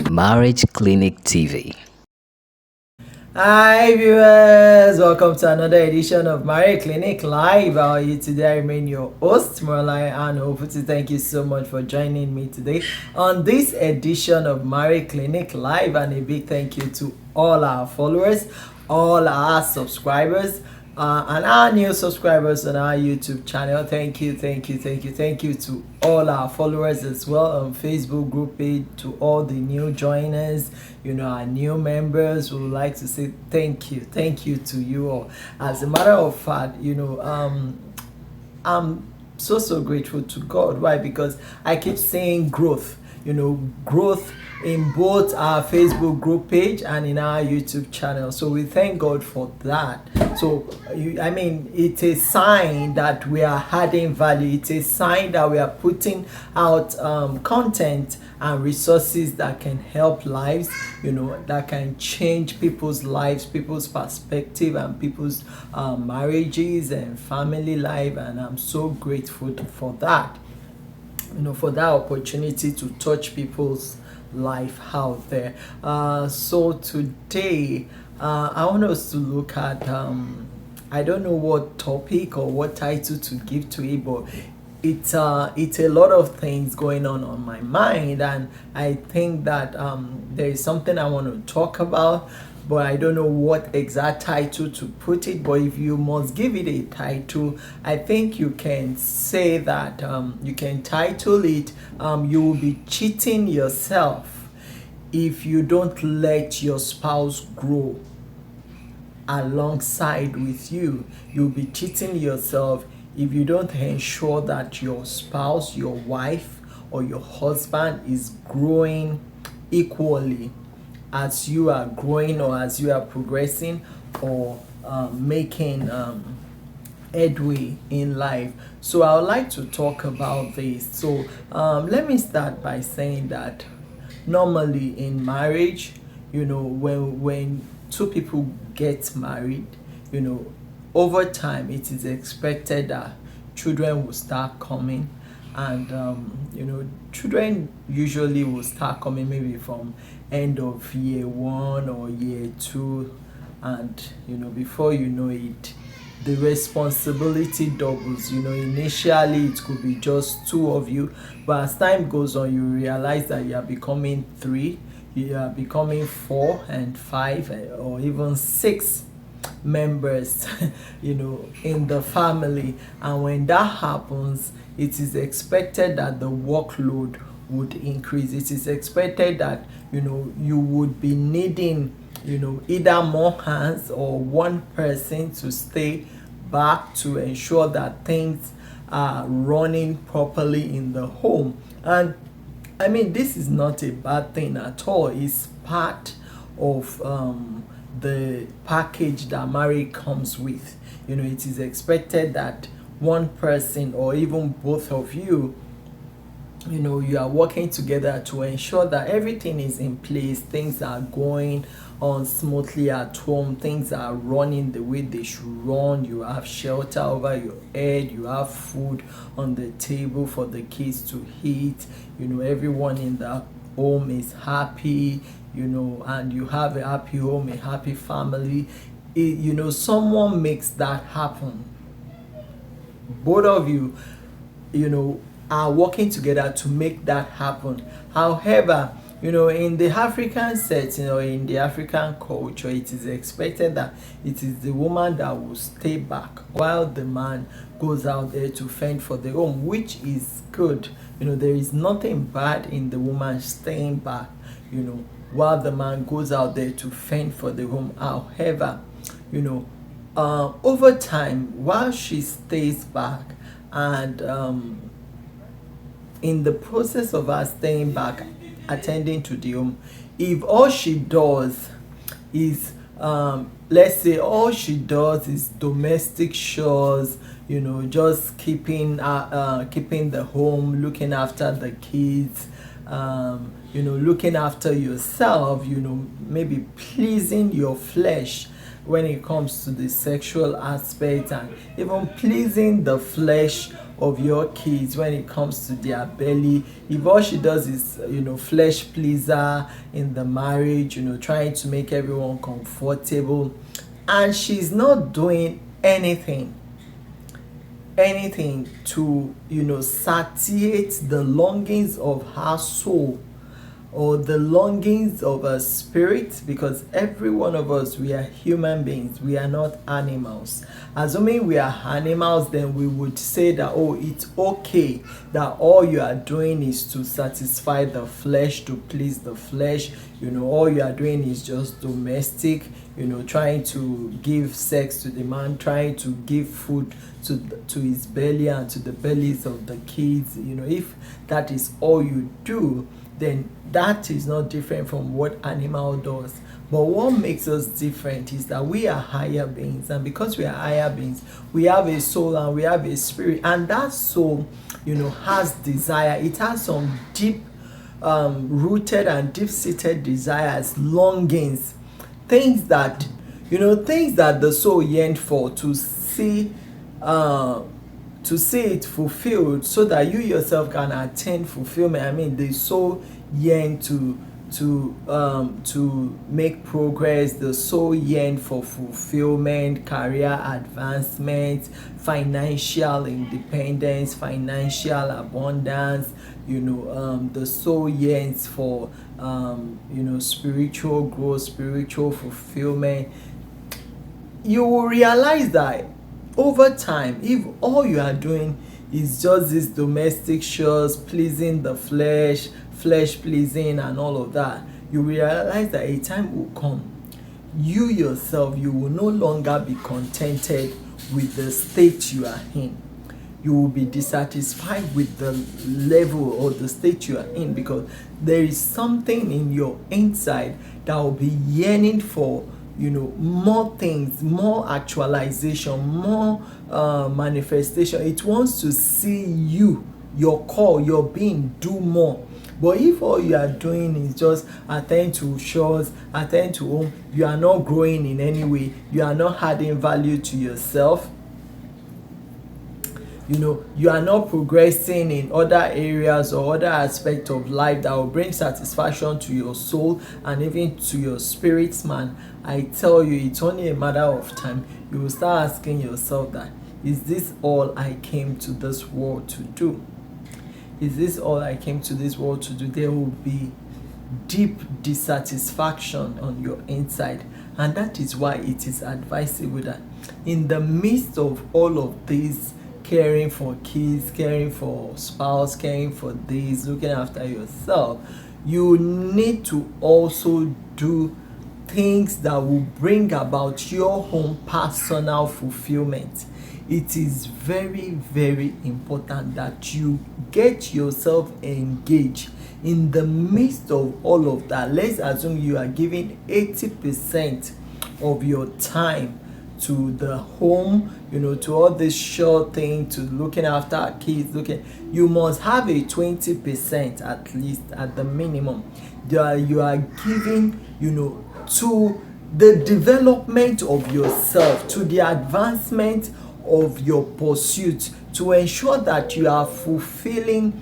Marriage Clinic TV. Hi viewers, welcome to another edition of Marriage Clinic Live. How are you today? I remain your host, Marlai and Ofuti. Thank you so much for joining me today on this edition of Marriage Clinic Live, and a big thank you to all our followers, all our subscribers, and our new subscribers on our YouTube channel. Thank you to all our followers as well on Facebook group page, to all the new joiners, our new members. We would like to say thank you to you all. As a matter of fact, I'm so grateful to God. Why? Because I keep seeing growth, growth in both our Facebook group page and in our YouTube channel. So we thank God for that. So it's a sign that we are adding value. It's a sign that we are putting out content and resources that can help lives, that can change people's lives, people's perspective, and people's marriages and family life. And I'm so grateful for that, for that opportunity to touch people's life out there. So today, I want us to look at I don't know what topic or what title to give to it, but it's a lot of things going on my mind, and I think that there is something I want to talk about, but I don't know what exact title to put it. But if you must give it a title, I think you can say that you can title it you will be cheating yourself if you don't let your spouse grow alongside with you. You'll be cheating yourself if you don't ensure that your spouse, your wife, or your husband is growing equally as you are growing, or as you are progressing, or making headway in life. So I would like to talk about this. So let me start by saying that normally in marriage, when two people get married, over time it is expected that children will start coming. And children usually will start coming maybe from end of year 1 or year 2, and before you know it, the responsibility doubles. Initially it could be just 2 of you, but as time goes on, you realize that you are becoming 3, you are becoming 4 and 5, or even 6 members in the family. And when that happens, it is expected that the workload would increase. It is expected that you would be needing either more hands or one person to stay back to ensure that things are running properly in the home. And this is not a bad thing at all. It's part of the package that marriage comes with. It is expected that one person, or even both of you, you are working together to ensure that everything is in place, things are going on smoothly at home, things are running the way they should run. You have shelter over your head, you have food on the table for the kids to eat, everyone in the home is happy, and you have a happy home, a happy family. Someone makes that happen. Both of you, are working together to make that happen. However, in the African setting, or in the African culture, it is expected that it is the woman that will stay back while the man goes out there to fend for the home, which is good. There is nothing bad in the woman staying back, while the man goes out there to fend for the home. However, over time, while she stays back, and in the process of her staying back, attending to the home, if all she does is let's say all she does is domestic chores, just keeping the home, looking after the kids, looking after yourself, maybe pleasing your flesh when it comes to the sexual aspect, and even pleasing the flesh of your kids when it comes to their belly. If all she does is flesh pleaser in the marriage, trying to make everyone comfortable, and she's not doing anything to satiate the longings of her soul or the longings of her spirit, because every one of us, we are human beings, we are not animals. Assuming we are animals, then we would say that, oh, it's okay that all you are doing is to satisfy the flesh, to please the flesh. All you are doing is just domestic, trying to give sex to the man, trying to give food to his belly and to the bellies of the kids. If that is all you do, then that is not different from what animal does. But what makes us different is that we are higher beings, and because we are higher beings, we have a soul and we have a spirit, and that soul has desire. It has some deep rooted and deep-seated desires, longings, things that the soul yearned for, to see it fulfilled, so that you yourself can attain fulfillment. The soul yearn to make progress. The soul yearn for fulfillment, career advancement, financial independence, financial abundance. The soul yearns for spiritual growth, spiritual fulfillment. You will realize that over time, if all you are doing is just this domestic chores, pleasing the flesh pleasing and all of that, you realize that a time will come, you yourself, you will no longer be contented with the state you are in. You will be dissatisfied with the level or the state you are in, because there is something in your inside that will be yearning for more things, more actualization, more manifestation. It wants to see you, your core, your being, do more. But if all you are doing is just attend to chores, attend to home, you are not growing in any way, you are not adding value to yourself, you are not progressing in other areas or other aspects of life that will bring satisfaction to your soul and even to your spirit, man, I tell you, it's only a matter of time. You will start asking yourself that, is this all I came to this world to do? Is this all I came to this world to do? There will be deep dissatisfaction on your inside, and that is why it is advisable that in the midst of all of these, caring for kids, caring for spouse, caring for this, looking after yourself, you need to also do things that will bring about your own personal fulfillment. It is very, very important that you get yourself engaged in the midst of all of that. Let's assume you are giving 80% of your time to the home, to all this short thing, to looking after kids. You must have a 20% at least, at the minimum, that you are giving, to the development of yourself, to the advancement of your pursuit, to ensure that you are fulfilling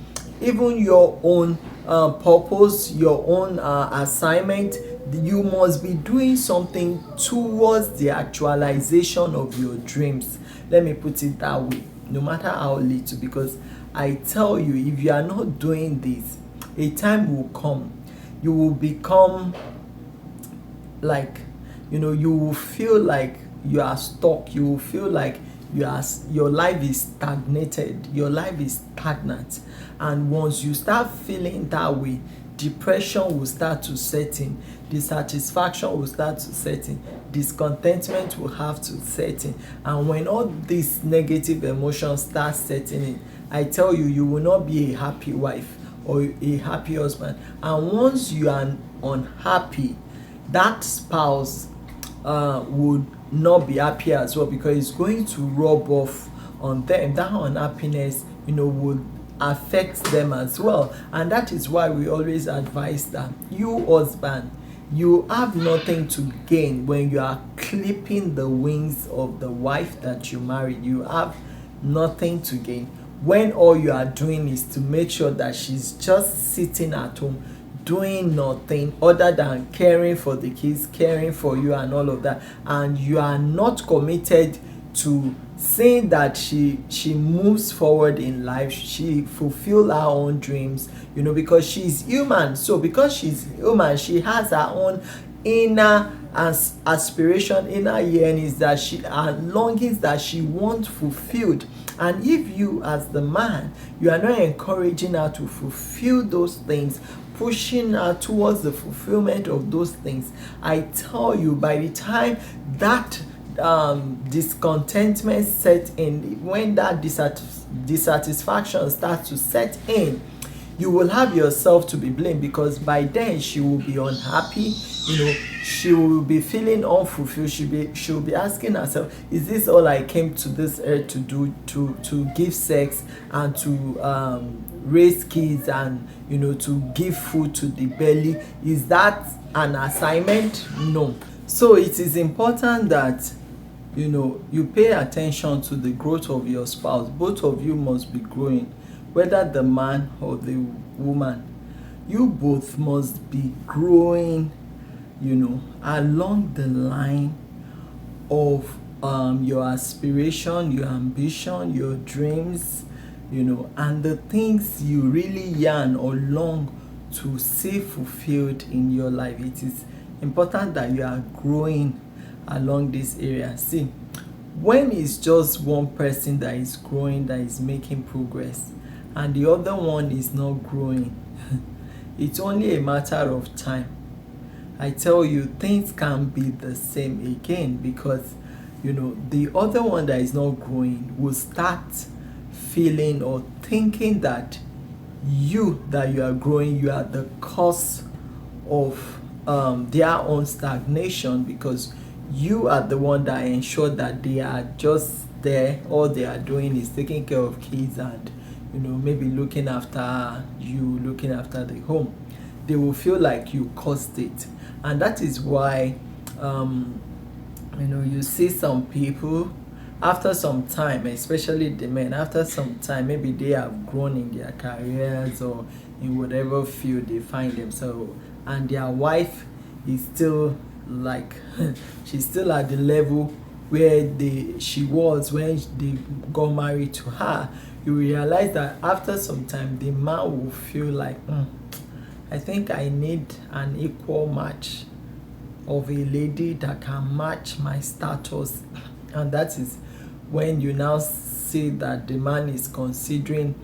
even your own purpose, your own assignment. You must be doing something towards the actualization of your dreams. Let me put it that way, no matter how little, because I tell you, if you are not doing this, a time will come, you will become like, you will feel like you are stuck. You will feel like your life is stagnated, your life is stagnant. And once you start feeling that way, depression will start to set in, dissatisfaction will start to set in, discontentment will have to set in. And when all these negative emotions start setting in, I tell you, you will not be a happy wife or a happy husband. And once you are unhappy, that spouse would not be happy as well, because it's going to rub off on them. That unhappiness, would affect them as well. And that is why we always advise that you husband, you have nothing to gain when you are clipping the wings of the wife that you married. You have nothing to gain. when all you are doing is to make sure that she's just sitting at home doing nothing other than caring for the kids, caring for you and all of that, and you are not committed to seeing that she moves forward in life, she fulfill her own dreams, because she's human. So because she's human, she has her own inner aspiration, inner yearnings, that her longings that she wants fulfilled. And if you as the man, you are not encouraging her to fulfill those things, pushing her towards the fulfillment of those things, I tell you, by the time that discontentment set in, when that dissatisfaction starts to set in, you will have yourself to be blamed, because by then she will be unhappy, she will be feeling unfulfilled. She'll be asking herself, is this all I came to this earth to do, to give sex and to raise kids and to give food to the belly? Is that an assignment? No. So it is important that you pay attention to the growth of your spouse. Both of you must be growing, whether the man or the woman. You both must be growing along the line of your aspiration, your ambition, your dreams, and the things you really yearn or long to see fulfilled in your life. It is important that you are growing along this area. See, when it's just one person that is growing, that is making progress, and the other one is not growing, it's only a matter of time. I tell you, things can be the same again, because the other one that is not growing will start feeling or thinking that you are growing, you are the cause of their own stagnation, because you are the one that ensured that they are just there. All they are doing is taking care of kids and maybe looking after you, looking after the home. They will feel like you caused it. And that is why you see some people, after some time, especially the men, after some time, maybe they have grown in their careers or in whatever field they find themselves, and their wife is still like she's still at the level where she was when they got married to her. You realize that after some time, the man will feel like, I think I need an equal match of a lady that can match my status. And that is when you now see that the man is considering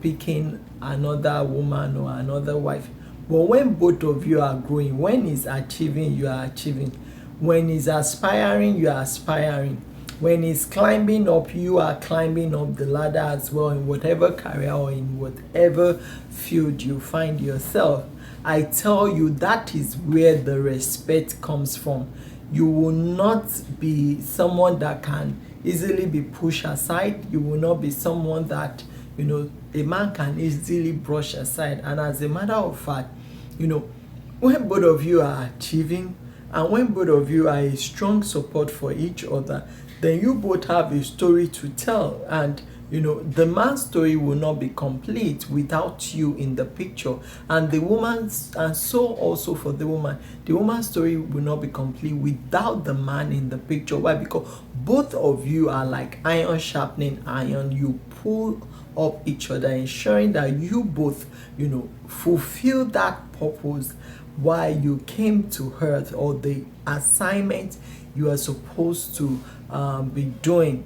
picking another woman or another wife. But when both of you are growing, when he's achieving, you are achieving. When he's aspiring, you are aspiring. When he's climbing up, you are climbing up the ladder as well, in whatever career or in whatever field you find yourself. I tell you, that is where the respect comes from. You will not be someone that can easily be pushed aside. You will not be someone that a man can easily brush aside. And as a matter of fact, when both of you are achieving, and when both of you are a strong support for each other, then you both have a story to tell. And the man's story will not be complete without you in the picture, and the woman's, and so also for the woman's story will not be complete without the man in the picture. Why? Because both of you are like iron sharpening iron. You pull up each other, ensuring that you both fulfill that purpose why you came to earth, or the assignment you are supposed to be doing.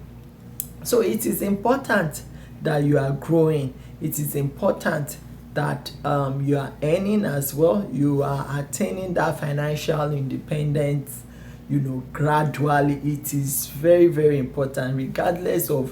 So it is important that you are growing. It is important that you are earning as well. You are attaining that financial independence, gradually. It is very, very important, regardless of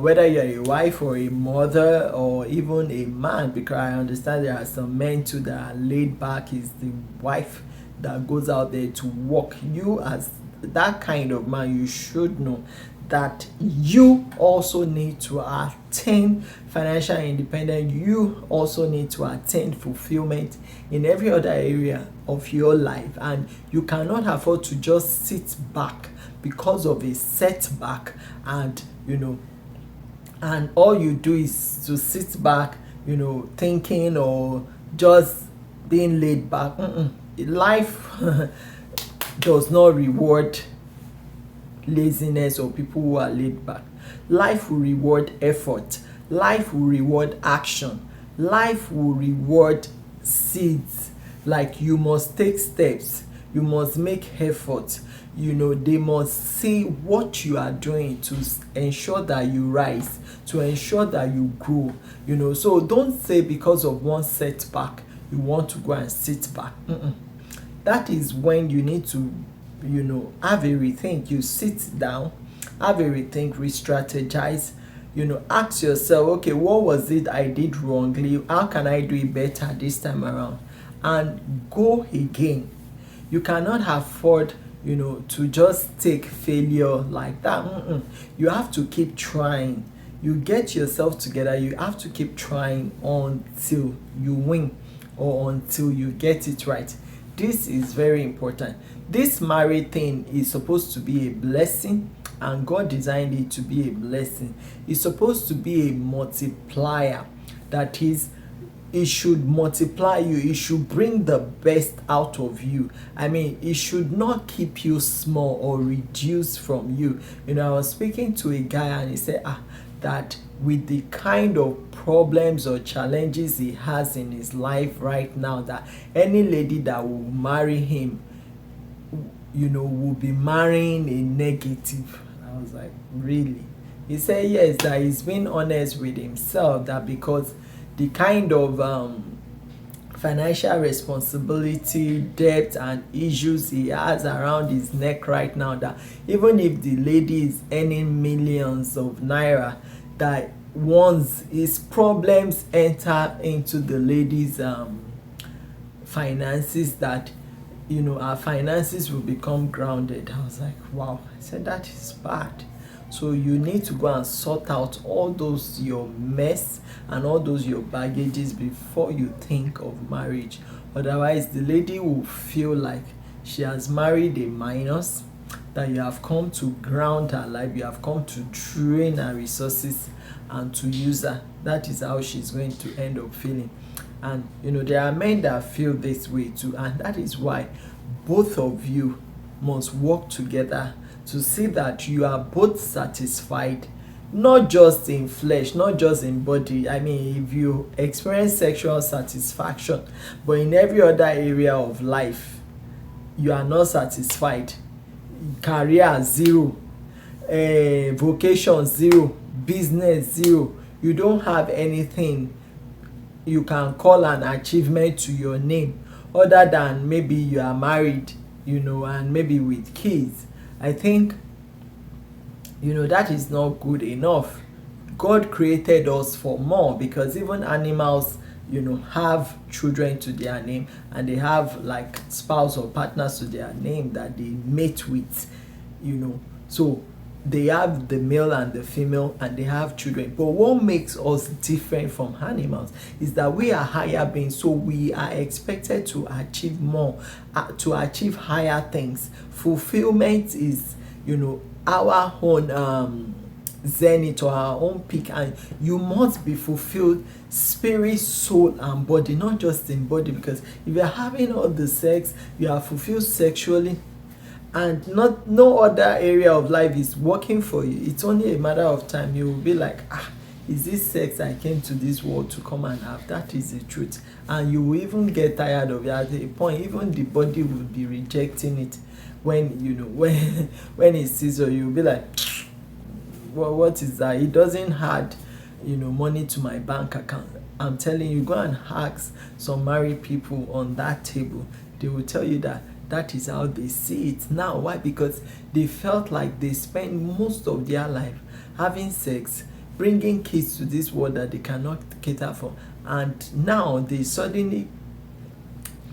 whether you're a wife or a mother or even a man, because I understand there are some men too that are laid back. It's the wife that goes out there to work. You, as that kind of man, you should know that you also need to attain financial independence. You also need to attain fulfillment in every other area of your life, and you cannot afford to just sit back because of a setback and and all you do is to sit back, thinking, or just being laid back. Life does not reward laziness or people who are laid back. Life will reward effort. Life will reward action. Life will reward seeds. Like, you must take steps. You must make effort. They must see what you are doing to ensure that you rise, to ensure that you grow. So don't say because of one setback you want to go and sit back. That is when you need to have a rethink. You sit down, have a rethink, re-strategize, ask yourself, okay, what was it I did wrongly? How can I do it better this time around? And go again. You cannot afford to just take failure like that. You have to keep trying. You get yourself together. You have to keep trying until you win, or until you get it right. This is very important. This married thing is supposed to be a blessing, and God designed it to be a blessing. It's supposed to be a multiplier. That is, it should multiply you. It should bring the best out of you. It should not keep you small or reduce from you. I was speaking to a guy, and he said that with the kind of problems or challenges he has in his life right now, that any lady that will marry him will be marrying a negative. I was like, really? He said yes, that he's being honest with himself, that because the kind of financial responsibility, debt, and issues he has around his neck right now, that even if the lady is earning millions of naira, that once his problems enter into the lady's finances, that our finances will become grounded. I was like, wow. I said, that is bad. So you need to go and sort out all those your mess and all those your baggages before you think of marriage. Otherwise, the lady will feel like she has married a minus, that you have come to ground her life, you have come to drain her resources and to use her. That is how she's going to end up feeling. And there are men that feel this way too, and that is why both of you must work together to see that you are both satisfied, not just in flesh, not just in body. If you experience sexual satisfaction, but in every other area of life you are not satisfied, career zero, vocation zero, business zero, you don't have anything you can call an achievement to your name, other than maybe you are married, and maybe with kids, I think that is not good enough. God created us for more, because even animals have children to their name, and they have like spouse or partners to their name that they mate with. So they have the male and the female, and they have children. But what makes us different from animals is that we are higher beings, so we are expected to achieve more, to achieve higher things. Fulfillment is our own zenith, or our own peak, and you must be fulfilled spirit, soul, and body, not just in body. Because if you're having all the sex, you are fulfilled sexually, and no other area of life is working for you, it's only a matter of time. You will be like, is this sex I came to this world to come and have? That is the truth. And you will even get tired of it. At a point, even the body will be rejecting it. When when it sees you, you'll be like, well, what is that? It doesn't add money to my bank account. I'm telling you, go and ask some married people on that table. They will tell you that is how they see it now. Why? Because they felt like they spent most of their life having sex, bringing kids to this world that they cannot cater for, and now they suddenly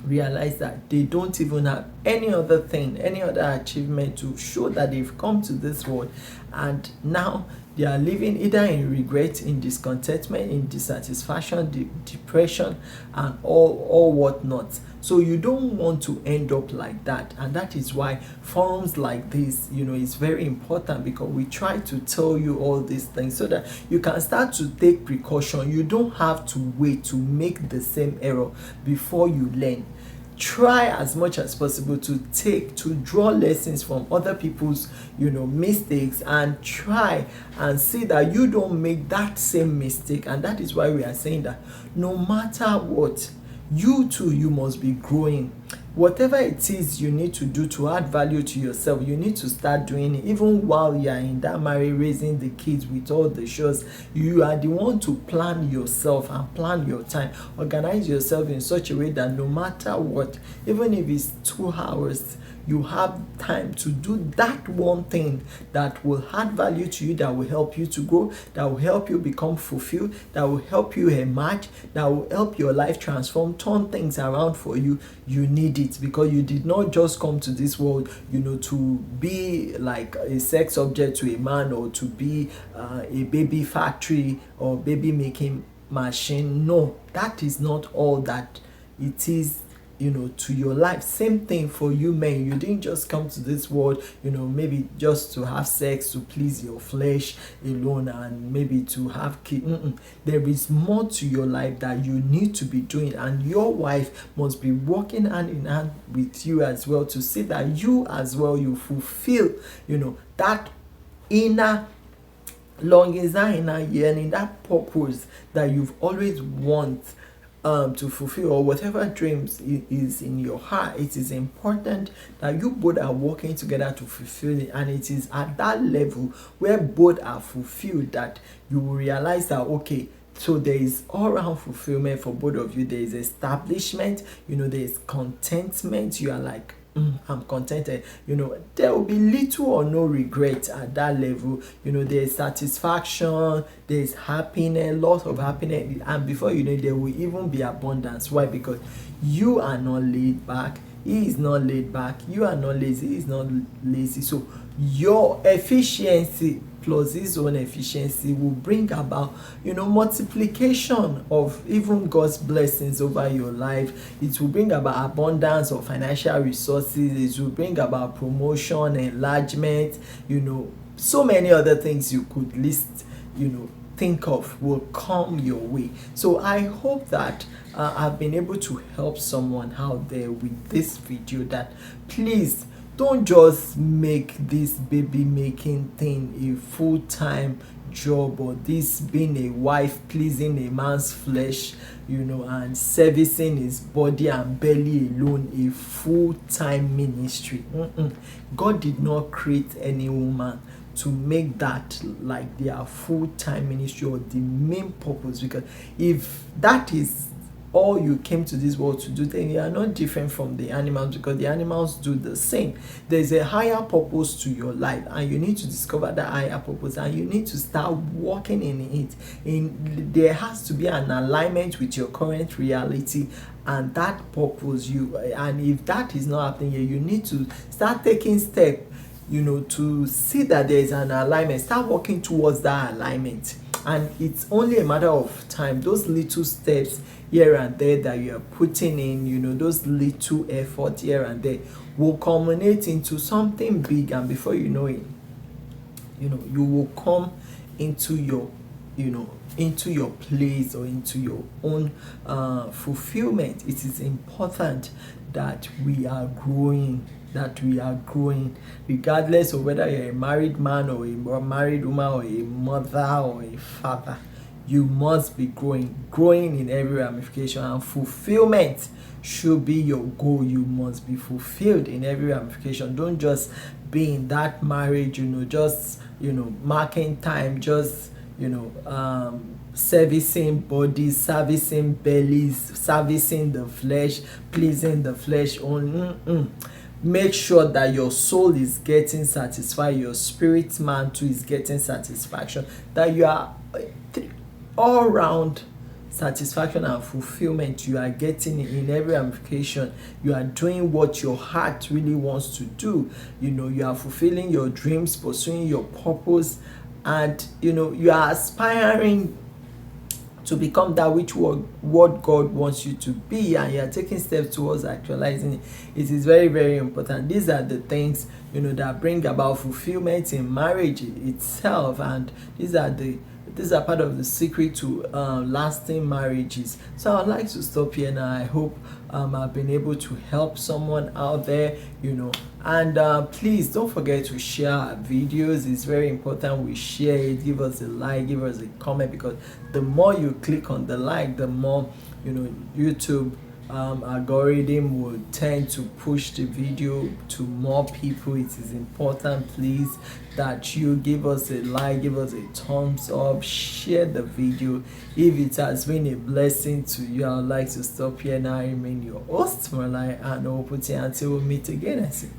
realize that they don't even have any other thing, any other achievement to show that they've come to this world, and now They are living either in regret, in discontentment, in dissatisfaction, depression, and all whatnot. So you don't want to end up like that, and that is why forums like this, is very important, because we try to tell you all these things so that you can start to take precaution. You don't have to wait to make the same error before you learn. Try as much as possible to draw lessons from other people's mistakes, and try and see that you don't make that same mistake. And that is why we are saying that no matter what, you too, you must be growing. Whatever it is you need to do to add value to yourself, you need to start doing it. Even while you are in that marriage, raising the kids with all the shows, you are the one to plan yourself and plan your time. Organize yourself in such a way that no matter what, even if it's 2 hours, you have time to do that one thing that will add value to you, that will help you to grow, that will help you become fulfilled, that will help you emerge, that will help your life transform, turn things around for you. You need it, because you did not just come to this world, to be like a sex object to a man, or to be a baby factory or baby making machine. No, that is not all that it is, to your life. Same thing for you men. You didn't just come to this world, maybe just to have sex, to please your flesh alone, and maybe to have kids. There is more to your life that you need to be doing, and your wife must be working hand in hand with you as well, to see that you as well, you fulfill, that inner longing, that inner yearning, that purpose that you've always wanted to fulfill, or whatever dreams is in your heart. It is important that you both are working together to fulfill it, and it is at that level where both are fulfilled that you will realize that, okay, so there is all-round fulfillment for both of you. There is establishment, there is contentment. You are like, I'm contented. There will be little or no regret at that level. There is satisfaction, there is happiness, lots of happiness, and before you know it, there will even be abundance. Why? Because you are not laid back, he is not laid back, you are not lazy, he is not lazy. So your efficiency plus his own efficiency will bring about multiplication of even God's blessings over your life. It will bring about abundance of financial resources. It will bring about promotion, enlargement, so many other things you could list, think of will come your way. So I hope that I've been able to help someone out there with this video, that please don't just make this baby making thing a full-time job, or this being a wife pleasing a man's flesh, and servicing his body and belly alone a full-time ministry. God did not create any woman to make that like their full-time ministry or the main purpose, because if that is all you came to this world to do, then you are not different from the animals, because the animals do the same. There's a higher purpose to your life, and you need to discover that higher purpose, and you need to start working in it. There has to be an alignment with your current reality and that purpose. And if that is not happening here, you need to start taking steps, to see that there is an alignment. Start working towards that alignment, and it's only a matter of time. Those little steps here and there that you are putting in, those little effort here and there will culminate into something big, and before you know it, you will come into your into your place, or into your own fulfillment. It is important that we are growing, regardless of whether you're a married man or a married woman, or a mother or a father. You must be growing in every ramification, and fulfillment should be your goal. You must be fulfilled in every ramification. Don't just be in that marriage, just marking time, just servicing bodies, servicing bellies, servicing the flesh, pleasing the flesh only. Make sure that your soul is getting satisfied, your spirit man too is getting satisfaction, that you are all round satisfaction and fulfillment. You are getting in every ramification. You are doing what your heart really wants to do. You are fulfilling your dreams, pursuing your purpose, and you are aspiring to become that which what God wants you to be, and you are taking steps towards actualizing it. It is very, very important. These are the things that bring about fulfillment in marriage itself, and these are part of the secret to lasting marriages. So I'd like to stop here now. I hope I've been able to help someone out there, and please don't forget to share our videos. It's very important we share it. Give us a like, give us a comment, because the more you click on the like, the more YouTube algorithm will tend to push the video to more people. It is important, please, that you give us a like, give us a thumbs up, share the video if it has been a blessing to you. I would like to stop here now. I remain your host, Marlai, and until we meet again. I say